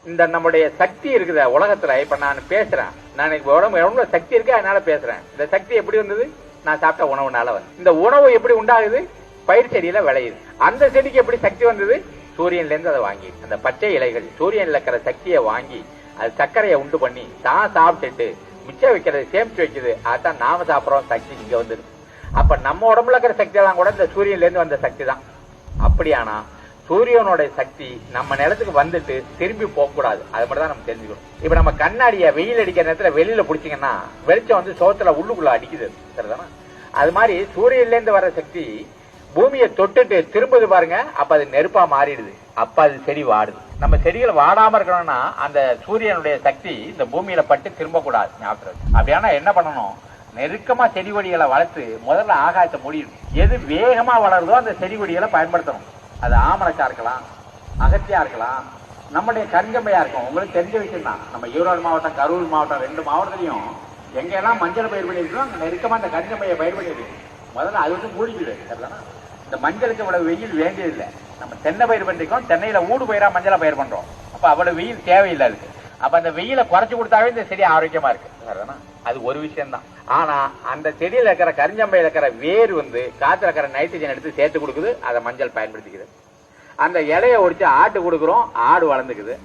இந்த நம்முடைய சக்தி இருக்குதா உலகத்துல, இப்ப நான் பேசுறேன், நான் உடம்புல சக்தி இருக்கு, அதனால பேசுறேன். இந்த சக்தி எப்படி வந்தது? நான் சாப்பிட்ட உணவுனால வந்து. இந்த உணவு எப்படி உண்டாகுது? பயிர் செடியில விளையுது. அந்த செடிக்கு எப்படி சக்தி வந்தது? சூரியன்ல இருந்து அதை வாங்கி, அந்த பச்சை இலைகள் சூரியன்ல இருக்கிற சக்தியை வாங்கி அது சர்க்கரையை உண்டு பண்ணி தான் சாப்பிட்டுட்டு மிச்சம் வைக்கிறது, சேமிச்சு வைக்குது. அதான் நாம சாப்பிடறோம், சக்தி இங்க வந்துருக்கு. அப்ப நம்ம உடம்புல இருக்கிற சக்தி எல்லாம் கூட இந்த சூரியன்ல இருந்து வந்த சக்தி தான். அப்படியானா சூரியனோட சக்தி நம்ம நிலத்துக்கு வந்துட்டு திரும்பி போக கூடாது. அது மட்டும் தான் நம்ம தெரிஞ்சுக்கணும். இப்ப நம்ம கண்ணாடிய வெயில் அடிக்கிற நேரத்துல வெளியில பிடிச்சிங்கன்னா வெளிச்சம் வந்து சோத்துல உள்ளுக்குள்ள அடிக்குது, சரிதானா? அது மாதிரி சூரியன்ல இருந்து வர சக்தி பூமியை தொட்டுட்டு திரும்புது பாருங்க, அப்ப அது நெருப்பா மாறிடுது. அப்ப அது செடி வாடுது. நம்ம செடிகள் வாடாம இருக்கணும்னா அந்த சூரியனுடைய சக்தி இந்த பூமியில பட்டு திரும்ப கூடாது. அப்படியானா என்ன பண்ணணும்? நெருக்கமா செடி கொடிகளை வளர்த்து முதல்ல ஆகாயத்தை மூடிடும். எது வேகமா வளருதோ அந்த செடி கொடிகளை பயன்படுத்தணும். அது ஆமரக்கா இருக்கலாம், அகத்தியா இருக்கலாம், நம்முடைய கருங்கம்பையா இருக்கும். உங்களுக்கு தெரிஞ்ச விஷயம் தான். நம்ம ஈரோடு மாவட்டம், கரூர் மாவட்டம், 2 மாவட்டத்திலையும் எங்கெல்லாம் மஞ்சள் பயிர் பண்ணிருக்கோம் அங்க நெருக்கமா அந்த கருங்கம்பையை பயிர் பண்ணிருக்கு. முதல்ல அது வந்து மூடிக்குது, சரிதானா? இந்த மஞ்சளுக்கு இவ்வளவு வெயில் வேண்டியதில்லை. நம்ம தென்னை பயிர் பண்ணிருக்கோம், தென்னையில ஊடு பயிரா மஞ்சளை பயிர் பண்றோம். அப்ப அவ்வளவு வெயில் தேவையில்லை அதுக்கு. அப்ப அந்த வெயில குறைச்சு கொடுத்தாவே இந்த செடி ஆரோக்கியமா இருக்கு, சரிதானா? அது ஒரு விஷயம் தான். ஆனா அந்த செடியில இருக்கிற கரிஞ்சம்பையில இருக்கிற வேர் வந்து காத்துல இருக்கிற நைட்ரஜன் எடுத்து சேர்த்து கொடுக்குது, அதை மஞ்சள் பயன்படுத்திக்குது. அந்த இலையை ஒடிச்சு ஆட்டு கொடுக்குறோம், ஆடு வளர்ந்துக்குது.